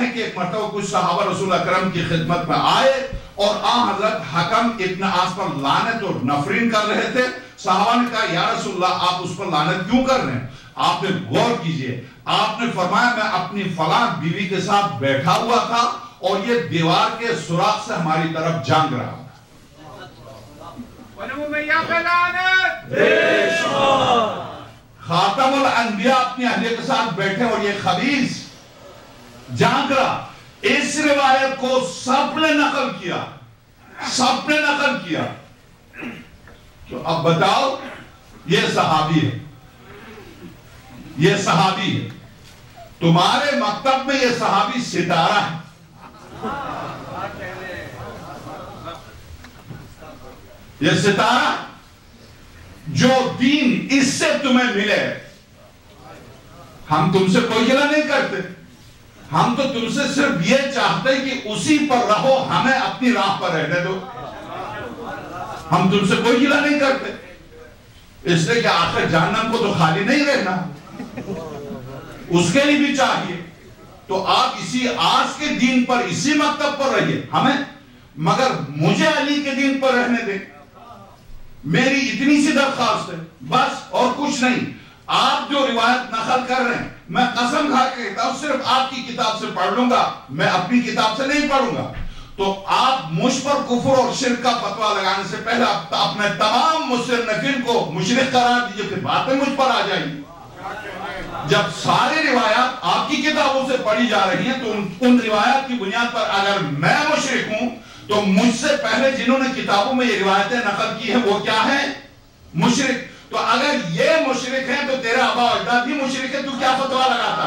ہے کہ ایک مرتبہ کچھ صحابہ رسول اکرم کی خدمت میں آئے اور حضرت حکم ابن عاص پر لعنت اور نفرین کر رہے تھے. صحابہ نے کہا یا رسول اللہ آپ اس پر لعنت کیوں کر رہے ہیں؟ آپ نے غور کیجئے، آپ نے فرمایا میں اپنی فلاں بیوی کے ساتھ بیٹھا ہوا تھا اور یہ دیوار کے سوراخ سے ہماری طرف جانگ رہا تھا. خاتم الانبیاء اپنی اہلیہ کے ساتھ بیٹھے اور یہ خبیث جانگ رہا. اس روایت کو سب نے نقل کیا، سب نے نقل کیا. تو اب بتاؤ، یہ صحابی ہے، یہ صحابی ہے، تمہارے مکتب میں یہ صحابی ستارہ ہے. یہ ستارہ جو دین اس سے تمہیں ملے. ہم تم سے کوئی گلہ نہیں کرتے، ہم تو تم سے صرف یہ چاہتے ہیں کہ اسی پر رہو، ہمیں اپنی راہ پر رہنے دو. ہم تم سے کوئی گلہ نہیں کرتے، اس لیے کہ آخر جہنم کو تو خالی نہیں رہنا، اس کے لیے بھی چاہیے. تو آپ اسی آس کے دین پر، اسی مکتب پر رہیے ہمیں، مگر مجھے علی کے دین پر رہنے دیں. میری اتنی سی درخواست ہے بس، اور کچھ نہیں. آپ جو روایت نقل کر رہے ہیں، میں قسم کھا کے کہتا ہوں صرف آپ کی کتاب سے پڑھ لوں گا، میں اپنی کتاب سے نہیں پڑھوں گا. تو آپ مجھ پر کفر اور شرک کا فتویٰ لگانے سے پہلے اپنے تمام مصنفین کو مشرک قرار دیجئے، پھر باتیں مجھ پر آ جائیں گی. جب ساری روایات آپ کی کتابوں سے پڑھی جا رہی ہیں تو ان روایات کی بنیاد پر اگر میں مشرک ہوں تو مجھ سے پہلے جنہوں نے کتابوں میں یہ روایتیں نقل کی ہیں وہ کیا ہیں؟ مشرک. تو اگر یہ مشرک ہیں تو تیرا آبا و اجداد بھی مشرک ہے، تو کیا فتویٰ لگاتا؟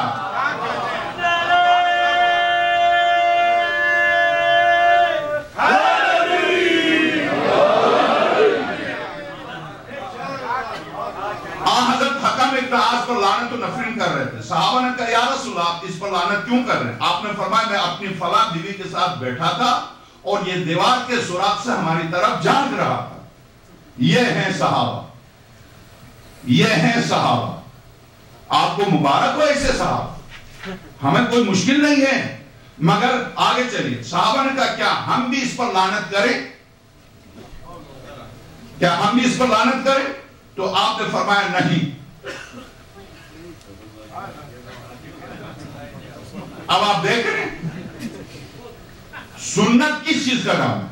حضرت حکم ابن عاص پر لعنت و نفرین کر رہے تھے. صحابہ نے کہا یا رسول اللہ آپ اس پر لعنت کیوں کر رہے ہیں؟ آپ نے فرمایا میں اپنی فلاں بیوی کے ساتھ بیٹھا تھا اور یہ دیوار کے سوراخ سے ہماری طرف جانگ رہا تھا. یہ ہیں صحابہ، یہ ہیں صحابہ. آپ کو مبارک ہو ایسے صحابہ، ہمیں کوئی مشکل نہیں ہے. مگر آگے چلیے، صحابہ نے کہا کیا ہم بھی اس پر لعنت کریں؟ کیا ہم بھی اس پر لعنت کریں؟ تو آپ نے فرمایا نہیں. اب آپ دیکھ رہے ہیں سنت کس چیز کا نام ہے؟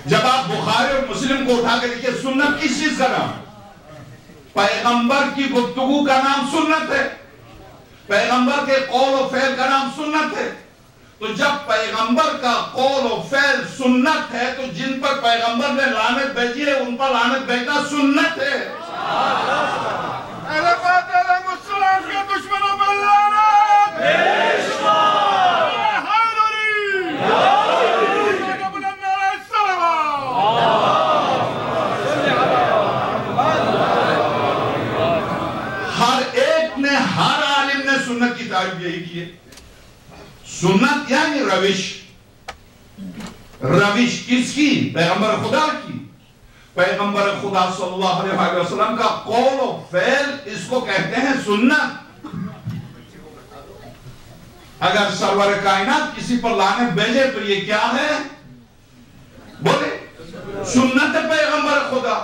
جب آپ بخاری اور مسلم کو اٹھا کے دیکھیے، سنت کس چیز کا نام ہے؟ پیغمبر کی گفتگو کا نام سنت ہے، پیغمبر کے قول و فعل کا نام سنت ہے. تو جب پیغمبر کا قول و فعل سنت ہے تو جن پر پیغمبر نے لعنت بھیجی ہے ان پر لعنت بھیجنا سنت ہے. ہر ایک نے، ہر عالم نے سنت کی تعریف یہی کی ہے. سنت یعنی روش. روش کس کی؟ پیغمبر خدا کی. پیغمبر خدا صلی اللہ علیہ وسلم کا قول و فعل، اس کو کہتے ہیں سنت. اگر سرور کائنات کسی پر لعنت بھیجے تو یہ کیا ہے؟ بولے سنت پیغمبر خدا.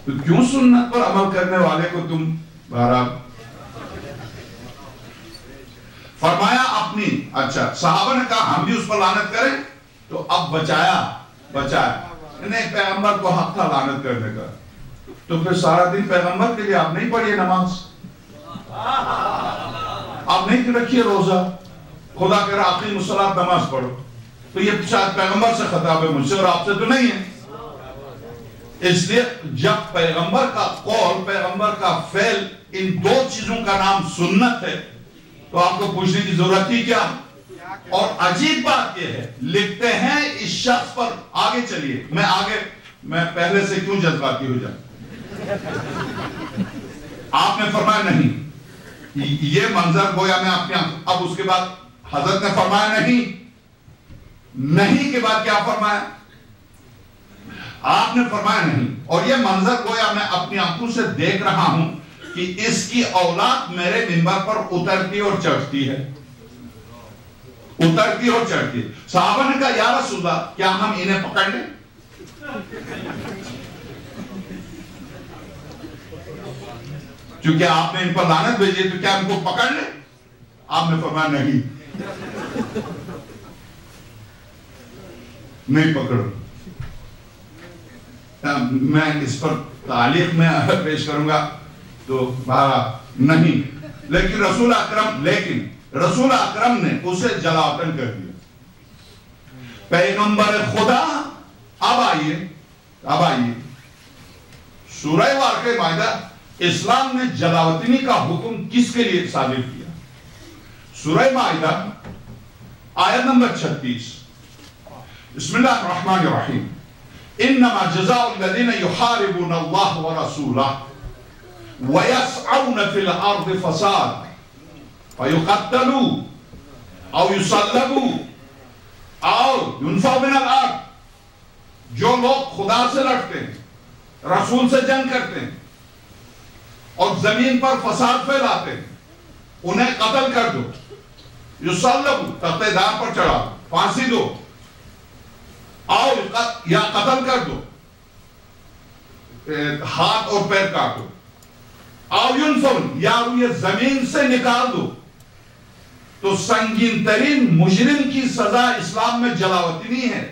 تو کیوں سنت پر عمل کرنے والے کو تم بہرحال فرمایا اپنی. اچھا صحابہ نے کہا ہم بھی اس پر لعنت کریں، تو اب بچایا انہیں پیغمبر کو حق تھا لعنت کرنے کا. تو پھر سارا دن پیغمبر کے لیے آپ نہیں پڑھیے نماز، آپ نہیں رکھیے روزہ، خدا کہہ رہا آخری مصلاۃ نماز پڑھو. تو یہ شاید پیغمبر سے خطاب ہے، مجھ سے اور آپ سے تو نہیں ہے. اس لیے جب پیغمبر کا قول، پیغمبر کا فعل، ان دو چیزوں کا نام سنت ہے تو آپ کو پوچھنے کی ضرورت ہی کیا؟ اور عجیب بات یہ ہے، لکھتے ہیں اس شخص پر. آگے چلیے، میں پہلے سے کیوں جذباتی ہو جاؤں. آپ نے فرمایا نہیں، یہ منظر گویا میں اپنے. اب اس کے بعد حضرت نے فرمایا نہیں کے بعد کیا فرمایا؟ آپ نے فرمایا نہیں. اور یہ منظر گویا میں اپنی آنکھوں سے دیکھ رہا ہوں کہ اس کی اولاد میرے منبر پر اترتی اور چڑھتی ہے. اترتی اور چڑھتی. صحابہ نے کہا یا رسول اللہ کیا ہم انہیں پکڑ لیں؟ چونکہ آپ نے ان پر لعنت بھیجی تو کیا ان کو پکڑ لیں؟ آپ نے فرمایا نہیں، نہیں پکڑو. میں اس پر تعلیق میں پیش کروں گا تو نہیں، لیکن رسول اکرم نے اسے جلاوطن کر دیا. پیغمبر خدا. اب آئیے سورہ واقعہ مائدہ اسلام نے جلاوطنی کا حکم کس کے لیے صادر کیا؟ سورہ مائدہ آیت نمبر 36. بسم اللہ الرحمن الرحیم. انما جزاء الذین یحاربون اللہ ورسولہ ویسعون فی الارض فساد فیقتلوا او یصلبوا او ينفوا من الارض. جو لوگ خدا سے لڑتے ہیں، رسول سے جنگ کرتے ہیں اور زمین پر فساد پھیلاتے ہیں، انہیں قتل کر دو. یصلبوا تختے دار پر چڑھا دو، پھانسی دو، یا قتل کر دو، ہاتھ اور پیر کاٹو، او ینفوا یا یہ زمین سے نکال دو. تو سنگین ترین مجرم کی سزا اسلام میں جلاوطنی ہے.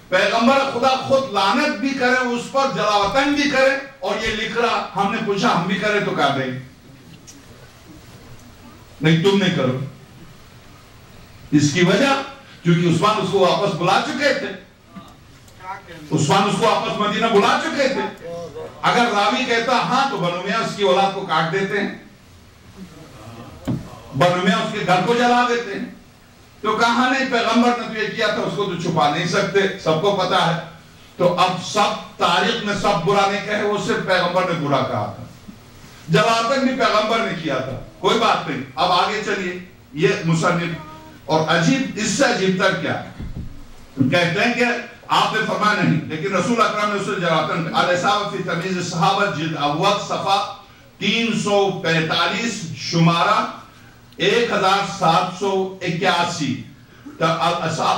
پیغمبر خدا خود لعنت بھی کرے اس پر، جلاوطن بھی کرے، اور یہ لکھ رہا. ہم نے پوچھا ہم بھی کرے تو کہا دیں نہیں تم نہیں کرو. اس کی وجہ کیونکہ عثمان اس کو واپس بلا چکے تھے. عثمان اس کو واپس مدینہ بلا چکے تھے. اگر راوی کہتا ہاں تو بنو میاں اس کی اولاد کو کاٹ دیتے ہیں، بنو میاں اس کے گھر کو جلا دیتے ہیں. تو کہاں نہیں پیغمبر نے تو یہ کیا تھا، اس کو تو چھپا نہیں سکتے، سب کو پتا ہے. تو اب سب تاریخ میں سب برا نہیں کہے، وہ صرف پیغمبر نے برا کہا تھا. جلاوطن بھی پیغمبر نے کیا تھا، کوئی بات نہیں. اب آگے چلیے. یہ مصنف اور عجیب، اس سے عجیب تر کیا کہتے ہیں کہ آپ نے فرمایا نہیں، لیکن رسول اکرم نے اسے جلاوطن. الاصابہ فی تمیز الصحابہ جلد اول صفحہ 345 شمارہ 1781.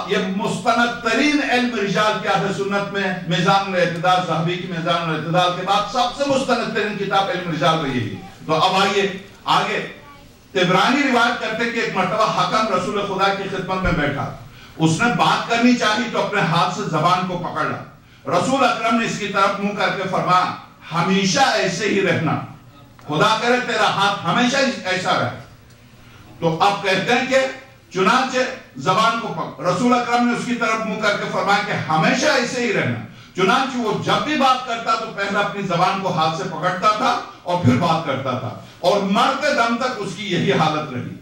یہ مستند ترین علم رجال کی اہل سنت میں میزان الاعتدال، ذہبی کی میزان الاعتدال کے بعد سب سے مستند ترین کتاب علم رجال میں یہی. تو اب آئیے آگے. طبرانی روایت کرتے کہ ایک مرتبہ حکم رسول خدا کی خدمت میں بیٹھا، اس نے بات کرنی چاہی تو اپنے ہاتھ سے زبان کو پکڑا. رسول اکرم نے اس کی طرف منہ کر کے فرمایا ہمیشہ ایسے ہی رہنا، خدا کرے تیرا ہاتھ ہمیشہ ایسا رہے. تو اب کہتے ہیں کہ چنانچہ زبان کو پکڑ. رسول اکرم نے اس کی طرف منہ کر کے فرمایا کہ ہمیشہ ایسے ہی رہنا. چنانچہ وہ جب بھی بات کرتا تو پہلے اپنی زبان کو ہاتھ سے پکڑتا تھا اور پھر بات کرتا تھا، اور مرتے دم تک اس کی یہی حالت رہی.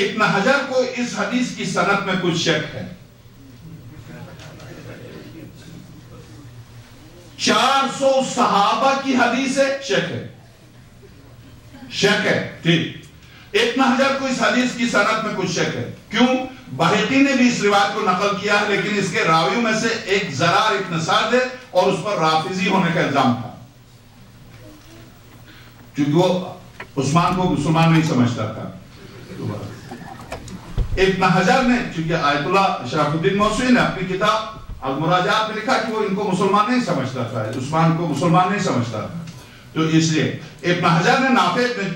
ابن حجر کو اس حدیث کی سند میں کچھ شک ہے. 400 صحابہ کی حدیث ہے، شک ہے ٹھیک. ابن حجر کو اس حدیث کی سند میں کچھ شک ہے. کیوں؟ بہقی نے بھی اس روایت کو نقل کیا ہے، لیکن اس کے راویوں میں سے ایک زرار ابن سعد ہے اور اس پر رافضی ہونے کا الزام تھا، کیونکہ وہ عثمان کو مسلمان نہیں سمجھتا تھا. ابن حجر نے چونکہ آیت اللہ شرف الدین موسوی نے اپنی کتاب المراجعات میں لکھا کہ وہ ان کو مسلمان نہیں سمجھتا تھا، عثمان کو مسلمان نہیں سمجھتا تھا. تو اس لیے ابن حجر نے نافع ابن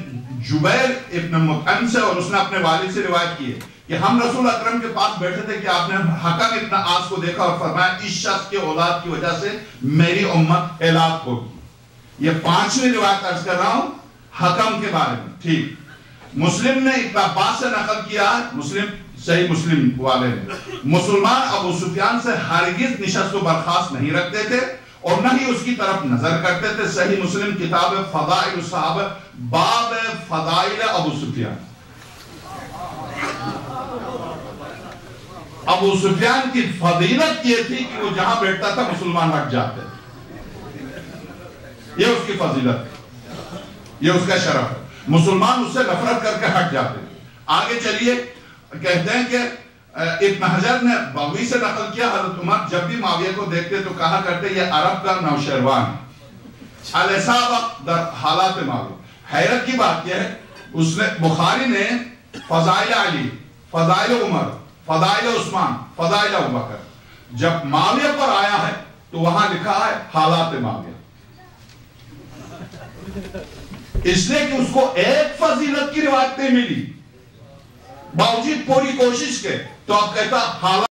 جبیر ابن مطعم سے اور اس نے اپنے والد سے روایت کی ہے کہ ہم رسول اکرم کے پاس بیٹھے تھے کہ آپ نے حکم ابن عاص کو دیکھا اور فرمایا اس شخص کے اولاد کی وجہ سے میری امت ہلاک ہوگی. یہ 5ویں روایت عرض کر رہا ہوں حکم کے بارے میں. ٹھیک. مسلم نے ابن عباس سے نقل کیا ہے، مسلم صحیح مسلم والے نے، مسلمان ابو سفیان سے ہرگز نشست و برخاست نہیں رکھتے تھے اور نہ ہی اس کی طرف نظر کرتے تھے. صحیح مسلم کتاب فضائل الصحابہ باب فضائل ابو سفیان. ابو سفیان کی فضیلت یہ تھی کہ وہ جہاں بیٹھتا تھا مسلمان ہٹ جاتے. یہ اس کی فضیلت، یہ اس کا شرف ہے. مسلمان اس سے نفرت کر کے ہٹ جاتے. آگے چلیے. کہتے ہیں کہ ابن حجر نے بغوی سے نقل کیا حضرت عمر جب بھی معاویہ کو دیکھتے تو کہا کرتے یہ عرب کا نوشیروان الاصابہ در حالات معاویہ. حیرت کی بات یہ ہے اس نے بخاری نے فضائل علی، فضائل عمر، فضائل عثمان، فضائل ابوبکر، جب معاویہ پر آیا ہے تو وہاں لکھا ہے حالات معاویہ، اس لیے کہ اس کو ایک فضیلت کی روایت نہیں ملی باوجود پوری کوشش کے، تو اب کہتا حالات